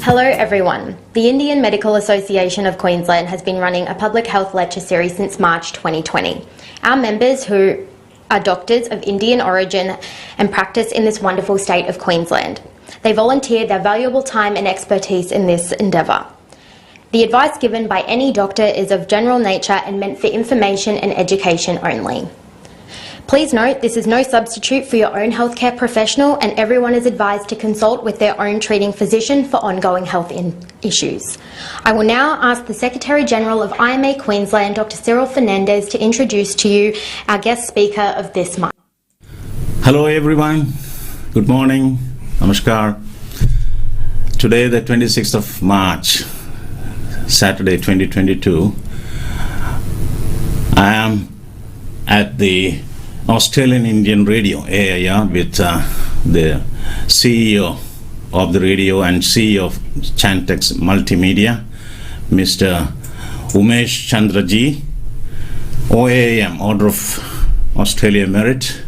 Hello everyone. The Indian Medical Association of Queensland has been running a public health lecture series since March 2020. Our members, who are doctors of Indian origin and practice in this wonderful state of Queensland, they volunteered their valuable time and expertise in this endeavour. The advice given by any doctor is of general nature and meant for information and education only. Please note, this is no substitute for your own healthcare professional, and everyone is advised to consult with their own treating physician for ongoing health issues. I will now ask the Secretary-General of IMA Queensland, Dr. Cyril Fernandez, to introduce to you our guest speaker of this month. Hello everyone, good morning, namaskar. Today the 26th of March, Saturday 2022, I am at the Australian Indian Radio, AIR, with the CEO of the radio and CEO of Chantex Multimedia, Mr. Umesh Chandra ji, OAM, Order of Australia Merit.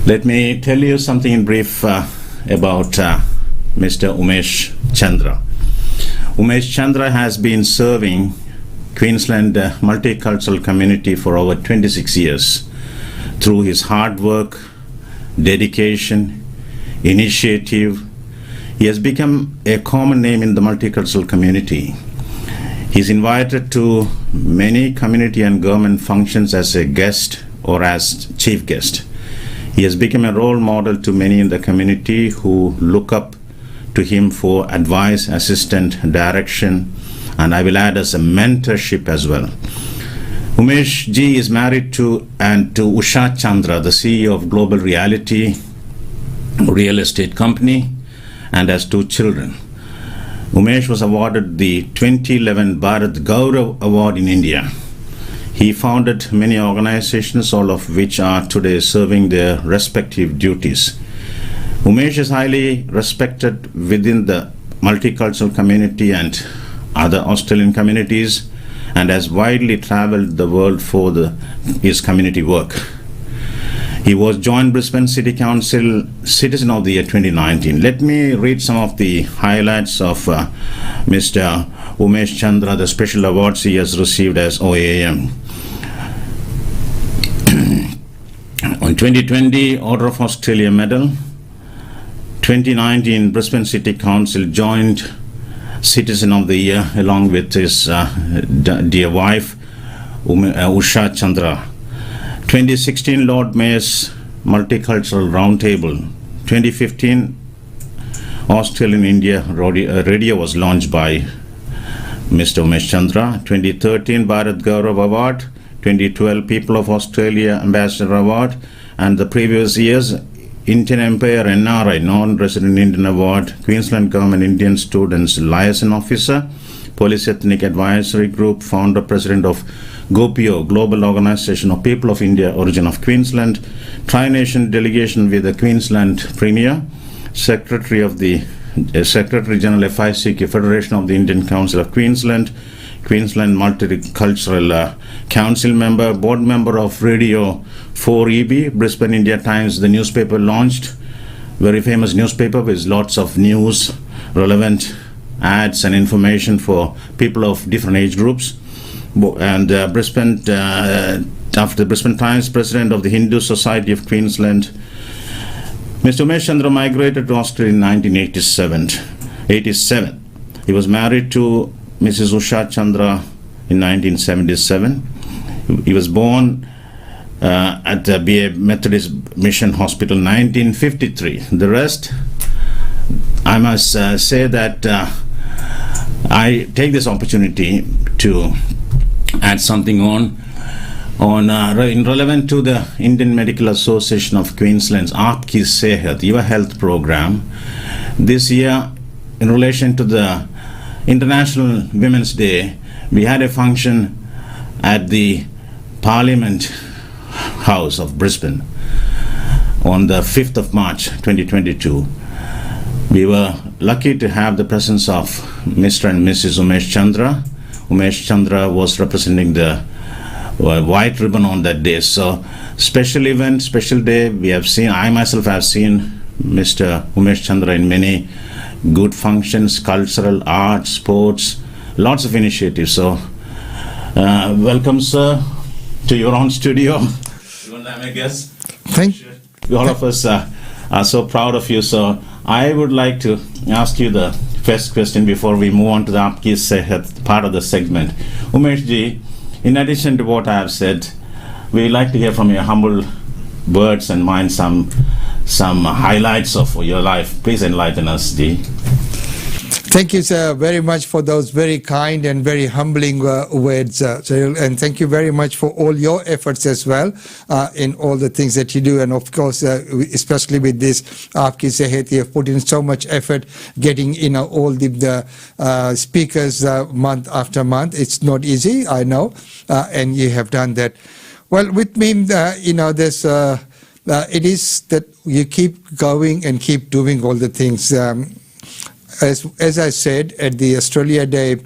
Let me tell you something in brief about Mr. Umesh Chandra. Umesh Chandra has been serving Queensland multicultural community for over 26 years. Through his hard work, dedication, initiative, he has become a common name in the multicultural community. He is invited to many community and government functions as a guest or as chief guest. He has become a role model to many in the community who look up to him for advice, assistance, direction, and I will add as a mentorship as well. Umesh ji is married to Usha Chandra, the CEO of Global Reality Real Estate Company, and has 2 children. Umesh was awarded the 2011 Bharat Gaurav Award in India. He founded many organizations, all of which are today serving their respective duties. Umesh is highly respected within the multicultural community and other Australian communities, and has widely travelled the world for his community work. He was joined Brisbane City Council Citizen of the Year 2019. Let me read some of the highlights of Mr. Umesh Chandra, the special awards he has received as OAM. On 2020, Order of Australia Medal. 2019, Brisbane City Council Joint Citizen of the Year, along with his dear wife, Usha Chandra. 2016, Lord Mayor's Multicultural Roundtable. 2015, Australian India Radio was launched by Mr. Umesh Chandra. 2013, Bharat Gaurav Award. 2012, People of Australia Ambassador Award. And the previous years, Indian Empire NRI, Non-Resident Indian Award, Queensland Government Indian Students Liaison Officer, Police Ethnic Advisory Group, Founder President of GOPIO, Global Organization of People of India, Origin of Queensland, Tri-Nation Delegation with the Queensland Premier, Secretary General FICQ, Federation of the Indian Council of Queensland, Queensland Multicultural Council member, board member of Radio 4EB, Brisbane India Times, the newspaper launched, very famous newspaper with lots of news, relevant ads and information for people of different age groups. And Brisbane, after Brisbane Times, president of the Hindu Society of Queensland. Mr. Umesh Chandra migrated to Australia in 1987. He was married to Mrs. Usha Chandra in 1977. He was born at the BA Methodist Mission Hospital in 1953. The rest, I must say that I take this opportunity to add something in relevant to the Indian Medical Association of Queensland's Aapki Shehat, Your Health program. This year, in relation to the International Women's Day, we had a function at the Parliament House of Brisbane on the 5th of March 2022. We were lucky to have the presence of Mr. and Mrs. Umesh Chandra. Umesh Chandra was representing the white ribbon on that day. So special event, special day. We have seen, I myself have seen Mr. Umesh Chandra in many good functions, cultural, art, sports, lots of initiatives. So, welcome, sir, to your own studio. You want to, I guess? Thank you. All of us are so proud of you. So, I would like to ask you the first question before we move on to the Aapki Sehat part of the segment. Umesh ji, in addition to what I have said, we like to hear from your humble words and mind some highlights of your life. Please enlighten us, ji. Thank you, sir, very much for those very kind and very humbling words, and thank you very much for all your efforts as well in all the things that you do, and of course, especially with this Aapki Sehat, you have put in so much effort getting all the speakers month after month. It's not easy, I know, and you have done that. Well, with me, there's it is that you keep going and keep doing all the things. As I said at the Australia Day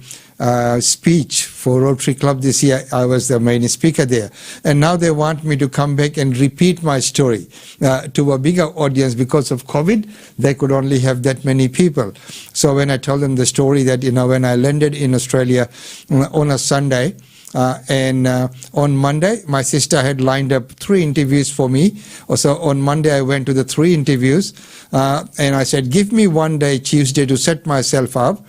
speech for Rotary Club this year, I was the main speaker there. And now they want me to come back and repeat my story to a bigger audience. Because of COVID, they could only have that many people. So when I told them the story that, when I landed in Australia on a Sunday, and on Monday, my sister had lined up 3 interviews for me. So on Monday, I went to the 3 interviews, and I said, give me one day, Tuesday, to set myself up,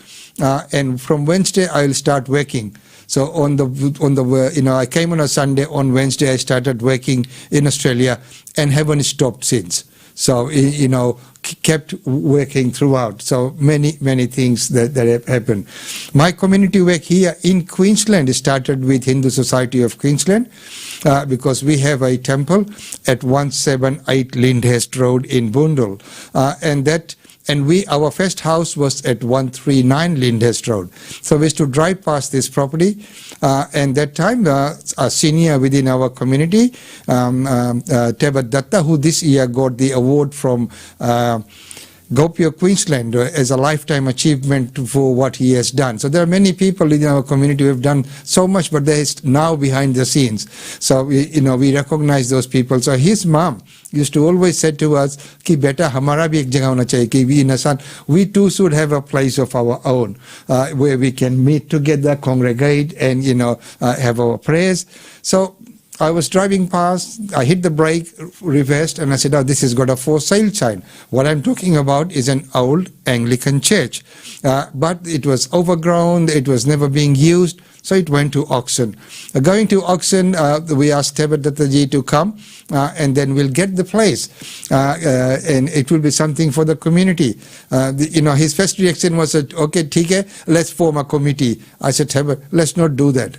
and from Wednesday, I'll start working. So I came on a Sunday. On Wednesday, I started working in Australia and haven't stopped since. So, kept working throughout. So many things that have happened. My community work here in Queensland started with Hindu Society of Queensland because we have a temple at 178 Lyndhurst Road in Boondall. Our first house was at 139 Lyndhurst Road. So we used to drive past this property, and that time a senior within our community, Tebat Datta, who this year got the award from Gopio, Queensland, as a lifetime achievement for what he has done. So there are many people in our community who have done so much, but they're now behind the scenes. So we recognize those people. So his mom used to always say to us, "Ki beta, hamara bhi ek jagah hona chahiye, ki we in Assam, we too should have a place of our own where we can meet together, congregate, and have our prayers." So I was driving past, I hit the brake, reversed, and I said, "Oh, this has got a for sale sign." What I'm talking about is an old Anglican church, but it was overgrown, it was never being used, so it went to auction. Going to auction, we asked Tebat Dattaji to come, and then we'll get the place, and it will be something for the community. His first reaction was, "Okay, theek hai, let's form a committee." I said, "Tebat, let's not do that.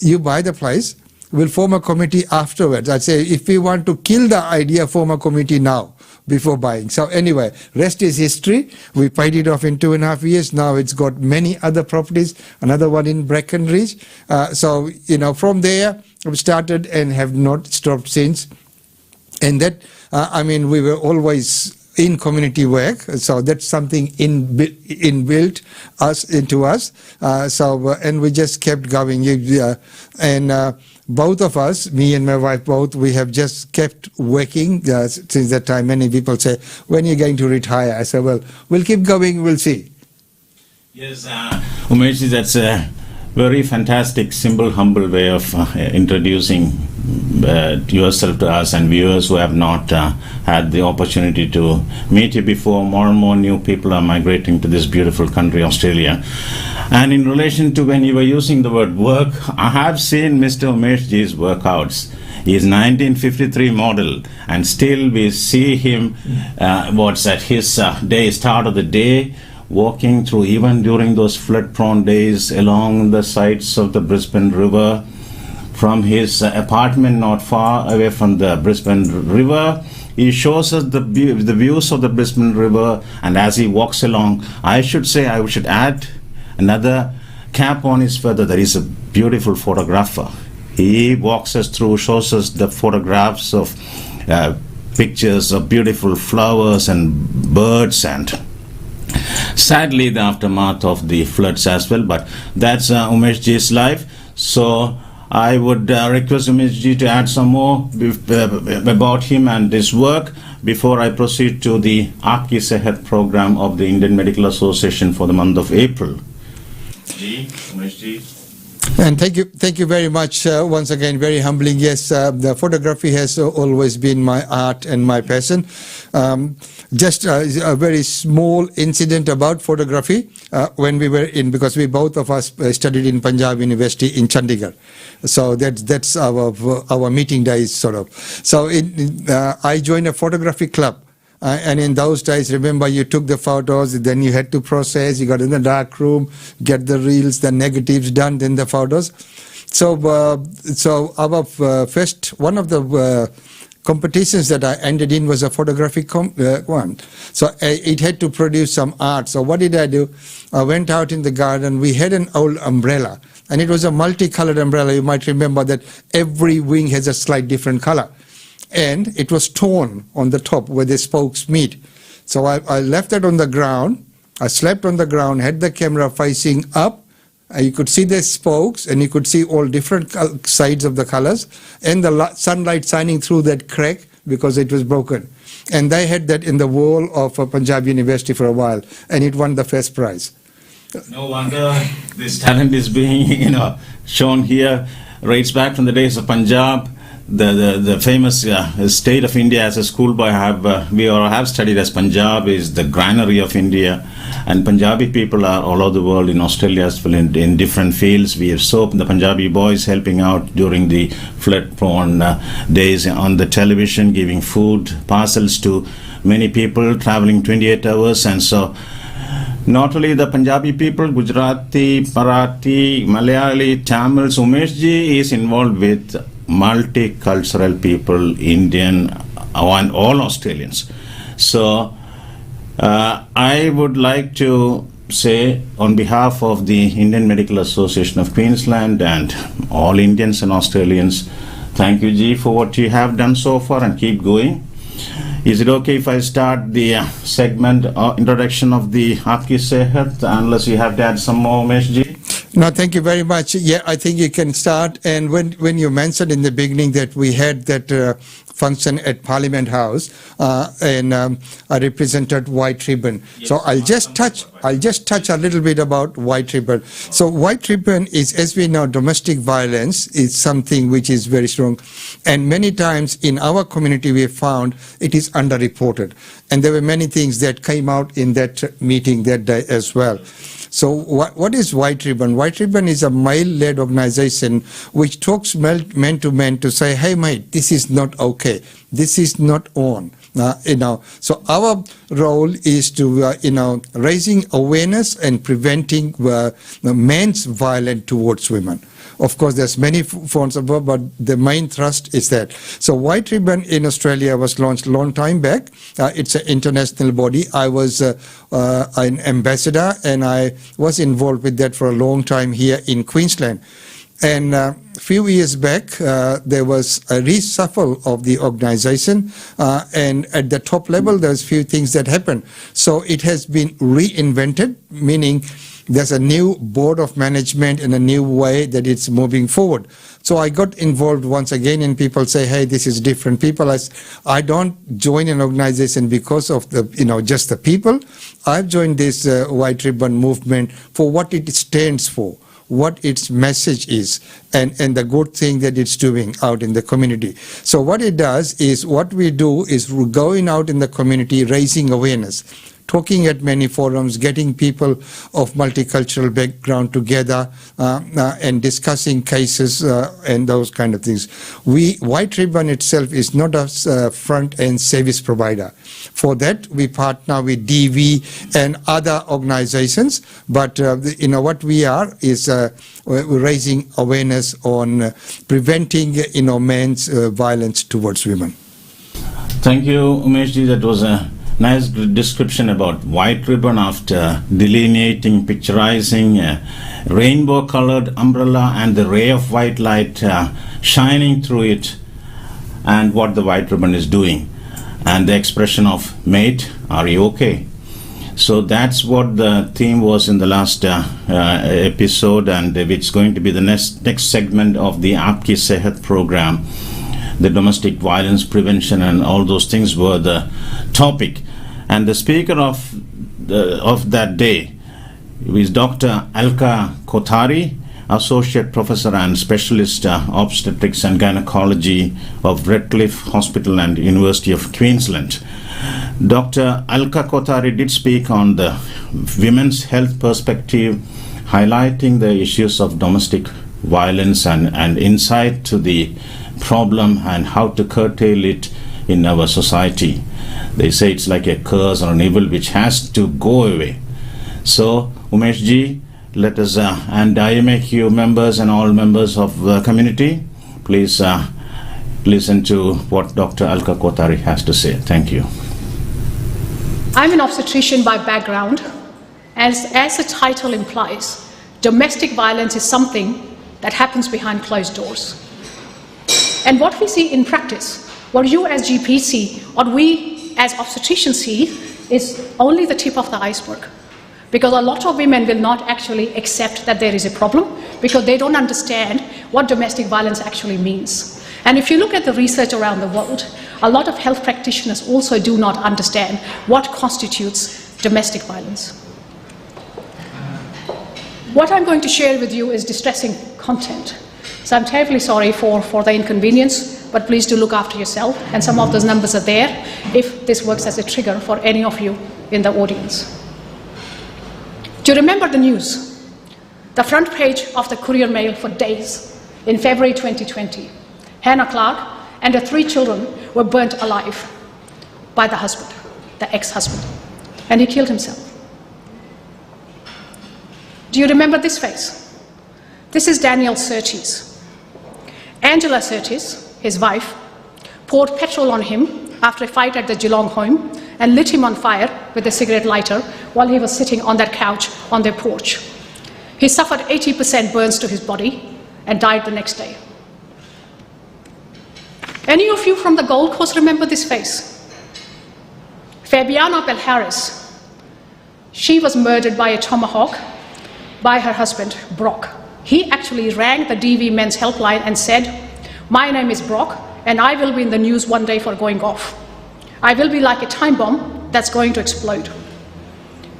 You buy the place, we'll form a committee afterwards." I say, if we want to kill the idea, form a committee now before buying. So anyway, rest is history. We paid it off in 2.5 years. Now it's got many other properties, another one in Breckenridge. So from there, we started and have not stopped since. And that, we were always in community work, so that's something inbuilt into us. And we just kept going. Both of us, me and my wife both, we have just kept working since that time. Many people say, "When are you going to retire?" I said, "Well, we'll keep going, we'll see." Yes, Umesh, that's a very fantastic, simple, humble way of introducing yourself to us and viewers who have not had the opportunity to meet you before. More and more new people are migrating to this beautiful country, Australia. And in relation to when you were using the word work, I have seen Mr. Umesh Ji's workouts. He is 1953 model, and still we see him at his start of the day, walking through, even during those flood-prone days, along the sides of the Brisbane River, from his apartment not far away from the Brisbane River. He shows us the views of the Brisbane River, and as he walks along, I should add another cap on his feather, that he's a beautiful photographer. He walks us through, shows us the photographs of pictures of beautiful flowers and birds, and sadly the aftermath of the floods as well. But that's Umesh Ji's life. So I would request Umesh to add some more about him and his work before I proceed to the Aapki Shehat program of the Indian Medical Association for the month of April. Umesh. And thank you very much once again. Very humbling. Yes, the photography has always been my art and my passion. Just a very small incident about photography when we were because we both of us studied in Punjab University in Chandigarh. So that's our meeting days sort of. So I joined a photography club. And in those days, remember, you took the photos, then you had to process, you got in the dark room, get the reels, the negatives done, then the photos. So our first, one of the competitions that I ended in was a photographic one. So it had to produce some art. So what did I do? I went out in the garden. We had an old umbrella, and it was a multicolored umbrella. You might remember that every wing has a slight different color. And it was torn on the top where the spokes meet. So I left it on the ground. I slept on the ground, had the camera facing up. You could see the spokes, and you could see all different sides of the colors, and the sunlight shining through that crack because it was broken. And they had that in the wall of Punjab University for a while, and it won the first prize. No wonder this talent is being, shown here. Rates back from the days of Punjab. The famous state of India as a schoolboy we all have studied as Punjab is the granary of India, and Punjabi people are all over the world, in Australia as well, in different fields. We have soap the Punjabi boys helping out during the flood-prone days on the television, giving food parcels to many people, traveling 28 hours, and so not only the Punjabi people, Gujarati, Marathi, Malayali, Tamils. Umesh ji is involved with multicultural people, Indian and all Australians. So I would like to say on behalf of the Indian Medical Association of Queensland and all Indians and Australians, thank you Ji for what you have done so far, and keep going. Is it okay if I start the segment introduction of the Aapki Shehat, unless you have to add some more, Umesh Ji? No, thank you very much. Yeah, I think you can start. And when you mentioned in the beginning that we had that function at Parliament House, and I represented White Ribbon. Yes, so I'll just touch a little bit about White Ribbon. So White Ribbon is, as we know, domestic violence is something which is very strong, and many times in our community we have found it is underreported, and there were many things that came out in that meeting that day as well. So what is White Ribbon? White Ribbon is a male-led organization which talks men to men to say, hey mate, this is not okay. This is not on. So our role is to, raising awareness and preventing men's violence towards women. Of course, there's many forms of work, but the main thrust is that. So White Ribbon in Australia was launched a long time back. It's an international body. I was an ambassador, and I was involved with that for a long time here in Queensland. And a few years back, there was a reshuffle of the organization, and at the top level, there's few things that happened. So it has been reinvented, meaning there's a new board of management and a new way that it's moving forward. So I got involved once again, and people say, hey, this is different. People, I don't join an organization because of the, just the people. I've joined this White Ribbon movement for what it stands for, what its message is, and the good thing that it's doing out in the community. So what it does is, what we do is we're going out in the community, raising awareness, talking at many forums, getting people of multicultural background together, and discussing cases and those kind of things. White Ribbon itself is not a front-end service provider. For that, we partner with DV and other organizations, but what we are is raising awareness on preventing men's violence towards women. Thank you, Umesh ji. That was a nice description about White Ribbon after delineating, picturizing a rainbow-colored umbrella and the ray of white light shining through it, and what the White Ribbon is doing, and the expression of, mate, are you okay? So that's what the theme was in the last episode, and it's going to be the next segment of the Aapki Shehat program. The domestic violence prevention and all those things were the topic. And the speaker of that day is Dr. Alka Kothari, Associate Professor and Specialist Obstetrics and Gynecology of Redcliffe Hospital and University of Queensland. Dr. Alka Kothari did speak on the women's health perspective, highlighting the issues of domestic violence and insight to the problem and how to curtail it in our society. They say it's like a curse or an evil which has to go away. So, Umesh ji, let us, and IMAQ members and all members of the community, please listen to what Dr. Alka Kothari has to say. Thank you. I'm an obstetrician by background. As the title implies, domestic violence is something that happens behind closed doors. And what we see in practice, what you as GPs see, what we as obstetricians see, is only the tip of the iceberg. Because a lot of women will not actually accept that there is a problem because they don't understand what domestic violence actually means. And if you look at the research around the world, a lot of health practitioners also do not understand what constitutes domestic violence. What I'm going to share with you is distressing content. So I'm terribly sorry for the inconvenience, but please do look after yourself. And some of those numbers are there if this works as a trigger for any of you in the audience. Do you remember the news? The front page of the Courier Mail for days in February 2020. Hannah Clark and her 3 children were burnt alive by the husband, the ex-husband, and he killed himself. Do you remember this face? This is Daniel Surtees. Angela Surtees, his wife, poured petrol on him after a fight at the Geelong home and lit him on fire with a cigarette lighter while he was sitting on that couch on their porch. He suffered 80% burns to his body and died the next day. Any of you from the Gold Coast remember this face? Fabiana Belharis. She was murdered by a tomahawk by her husband, Brock. He actually rang the DV Men's Helpline and said, "My name is Brock, and I will be in the news one day for going off. I will be like a time bomb that's going to explode."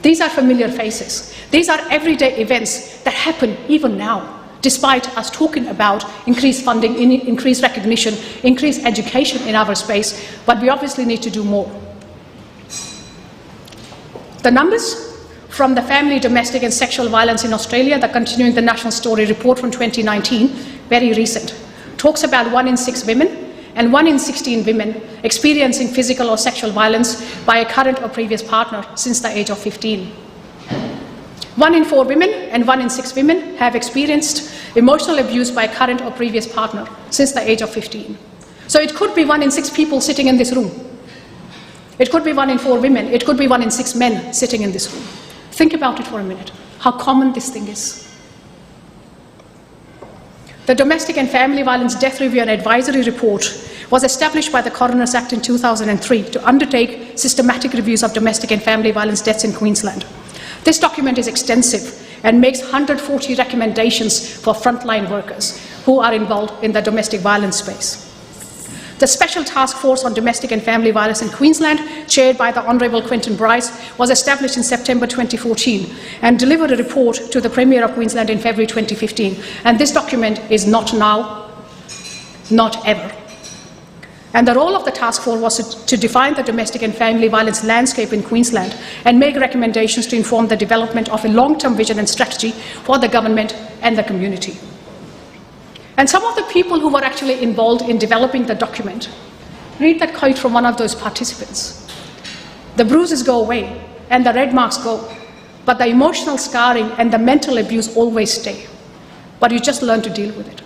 These are familiar faces. These are everyday events that happen even now, despite us talking about increased funding, increased recognition, increased education in our space, but we obviously need to do more. The numbers from the Family, Domestic and Sexual Violence in Australia, the Continuing the National Story report from 2019, very recent, talks about 1 in 6 women and 1 in 16 women experiencing physical or sexual violence by a current or previous partner since the age of 15. 1 in 4 women and 1 in 6 women have experienced emotional abuse by a current or previous partner since the age of 15. So it could be 1 in 6 people sitting in this room. It could be 1 in 4 women. It could be 1 in 6 men sitting in this room. Think about it for a minute, how common this thing is. The Domestic and Family Violence Death Review and Advisory Report was established by the Coroners Act in 2003 to undertake systematic reviews of domestic and family violence deaths in Queensland. This document is extensive and makes 140 recommendations for frontline workers who are involved in the domestic violence space. The Special Task Force on Domestic and Family Violence in Queensland, chaired by the Honourable Quentin Bryce, was established in September 2014 and delivered a report to the Premier of Queensland in February 2015. And this document is not now, not ever. And the role of the task force was to define the domestic and family violence landscape in Queensland and make recommendations to inform the development of a long-term vision and strategy for the government and the community. And some of the people who were actually involved in developing the document, read that quote from one of those participants. "The bruises go away and the red marks go, but the emotional scarring and the mental abuse always stay. But you just learn to deal with it."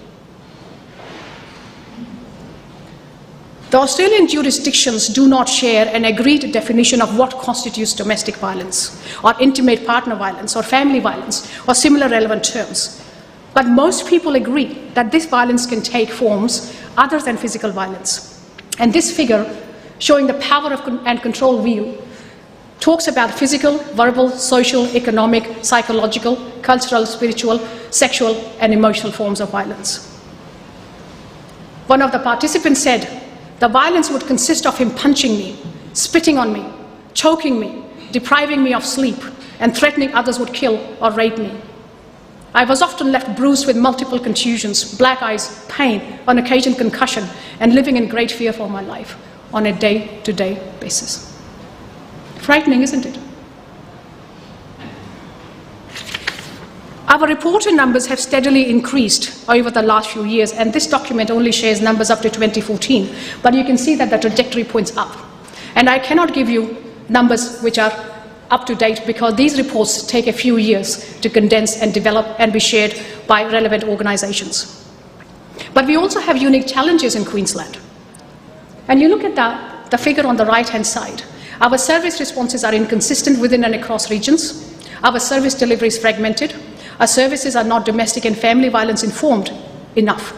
The Australian jurisdictions do not share an agreed definition of what constitutes domestic violence, or intimate partner violence, or family violence, or similar relevant terms. But most people agree that this violence can take forms other than physical violence. And this figure, showing the power of and control view, talks about physical, verbal, social, economic, psychological, cultural, spiritual, sexual, and emotional forms of violence. One of the participants said, the violence would consist of him punching me, spitting on me, choking me, depriving me of sleep, and threatening others would kill or rape me. I was often left bruised with multiple contusions, black eyes, pain, on occasion concussion, and living in great fear for my life on a day-to-day basis. Frightening, isn't it? Our reported numbers have steadily increased over the last few years, and this document only shares numbers up to 2014, but you can see that the trajectory points up. And I cannot give you numbers which are up to date because these reports take a few years to condense and develop and be shared by relevant organizations. But we also have unique challenges in Queensland. And you look at the figure on the right-hand side. Our service responses are inconsistent within and across regions. Our service delivery is fragmented. Our services are not domestic and family violence informed enough.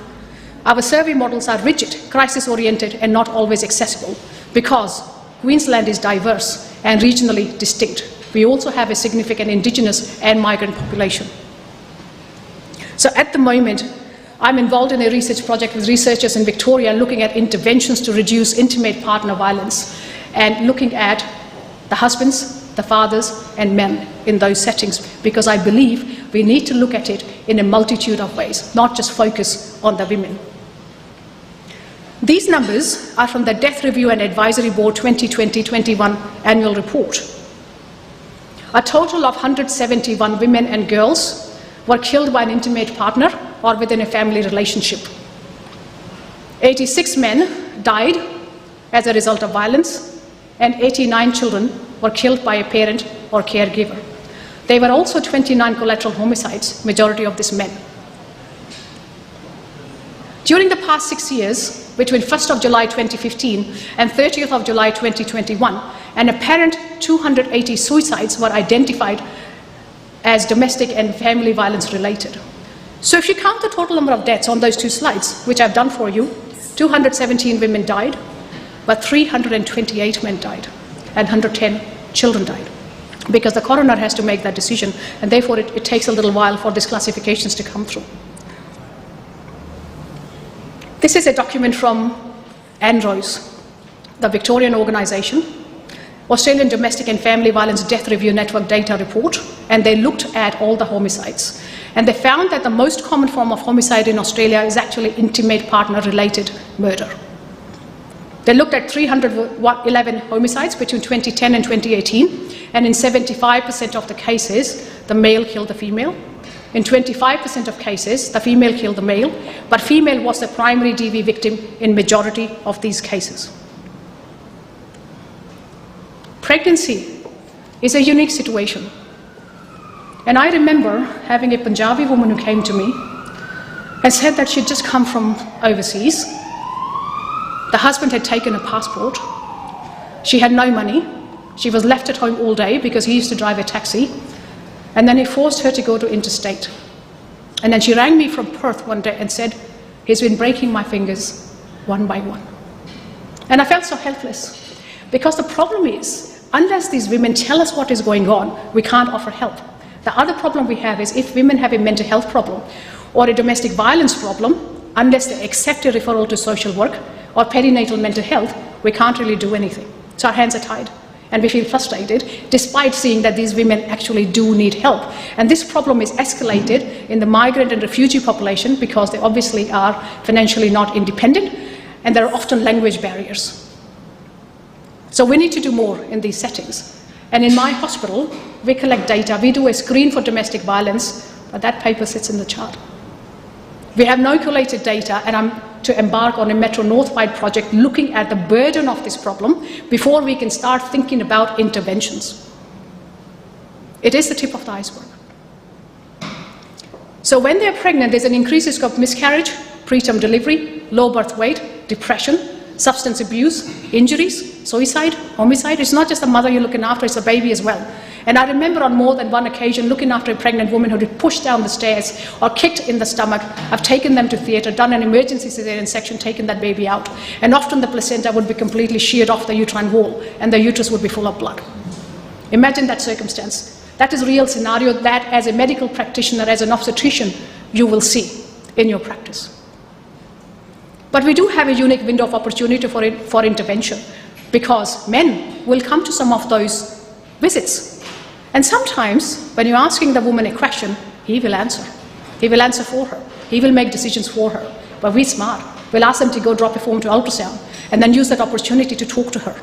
Our survey models are rigid, crisis-oriented, and not always accessible because Queensland is diverse and regionally distinct. We also have a significant Indigenous and migrant population. So at the moment, I'm involved in a research project with researchers in Victoria looking at interventions to reduce intimate partner violence and looking at the husbands, the fathers, and men in those settings, because I believe we need to look at it in a multitude of ways, not just focus on the women. These numbers are from the Death Review and Advisory Board 2020-21 annual report. A total of 171 women and girls were killed by an intimate partner or within a family relationship. 86 men died as a result of violence, and 89 children were killed by a parent or caregiver. There were also 29 collateral homicides, majority of these men. During the past 6 years, between 1st of July 2015 and 30th of July 2021, an apparent 280 suicides were identified as domestic and family violence related. So if you count the total number of deaths on those two slides, which I've done for you, 217 women died, but 328 men died, and 110 children died, because the coroner has to make that decision, and therefore it takes a little while for these classifications to come through. This is a document from ANDROS, the Victorian organisation, Australian Domestic and Family Violence Death Review Network data report, and they looked at all the homicides. And they found that the most common form of homicide in Australia is actually intimate partner-related murder. They looked at 311 homicides between 2010 and 2018, and in 75% of the cases, the male killed the female. In 25% of cases, the female killed the male, but female was the primary DV victim in majority of these cases. Pregnancy is a unique situation. And I remember having a Punjabi woman who came to me and said that she'd just come from overseas. The husband had taken a passport. She had no money. She was left at home all day because he used to drive a taxi. And then he forced her to go to interstate. And then she rang me from Perth one day and said, he's been breaking my fingers one by one. And I felt so helpless, because the problem is, unless these women tell us what is going on, we can't offer help. The other problem we have is if women have a mental health problem or a domestic violence problem, unless they accept a referral to social work or perinatal mental health, we can't really do anything. So our hands are tied. And we feel frustrated, despite seeing that these women actually do need help. And this problem is escalated in the migrant and refugee population because they obviously are financially not independent, and there are often language barriers. So we need to do more in these settings. And in my hospital, we collect data. We do a screen for domestic violence, but that paper sits in the chart. We have no collated data, and I'm to embark on a Metro North-wide project looking at the burden of this problem before we can start thinking about interventions. It is the tip of the iceberg. So when they're pregnant, there's an increased risk of miscarriage, preterm delivery, low birth weight, depression, substance abuse, injuries, suicide, homicide. It's not just the mother you're looking after, it's the baby as well. And I remember on more than one occasion looking after a pregnant woman who had pushed down the stairs or kicked in the stomach. I've taken them to theatre, done an emergency cesarean section, taken that baby out. And often the placenta would be completely sheared off the uterine wall and the uterus would be full of blood. Imagine that circumstance. That is a real scenario that as a medical practitioner, as an obstetrician, you will see in your practice. But we do have a unique window of opportunity for intervention, because men will come to some of those visits. And sometimes when you're asking the woman a question, he will answer. He will answer for her. He will make decisions for her. But we're smart. We'll ask them to go drop a form to ultrasound and then use that opportunity to talk to her.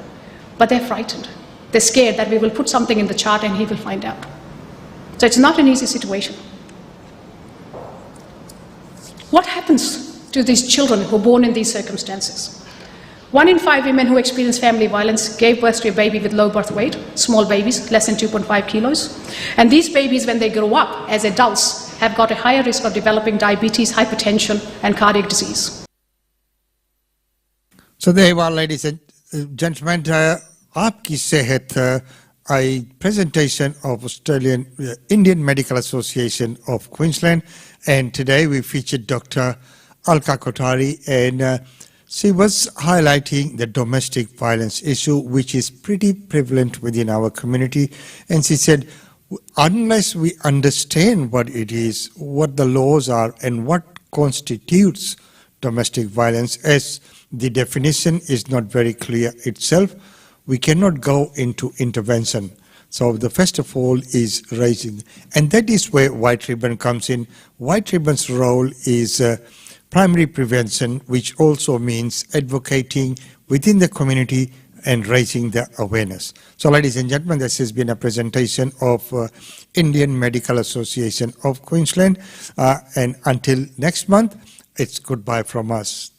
But they're frightened. They're scared that we will put something in the chart and he will find out. So it's not an easy situation. What happens to these children who are born in these circumstances? 1 in 5 women who experience family violence gave birth to a baby with low birth weight, small babies, less than 2.5 kilos. And these babies, when they grow up as adults, have got a higher risk of developing diabetes, hypertension, and cardiac disease. So there you are, ladies and gentlemen. Aapki Sehat, a presentation of Australian Indian Medical Association of Queensland, and today we featured Dr. Alka Kothari, and she was highlighting the domestic violence issue, which is pretty prevalent within our community. And she said, unless we understand what it is, what the laws are, and what constitutes domestic violence, as the definition is not very clear itself, we cannot go into intervention. So the first of all is raising, and that is where White Ribbon comes in. White Ribbon's role is primary prevention, which also means advocating within the community and raising the awareness. So ladies and gentlemen, this has been a presentation of Indian Medical Association of Queensland, and until next month, it's goodbye from us.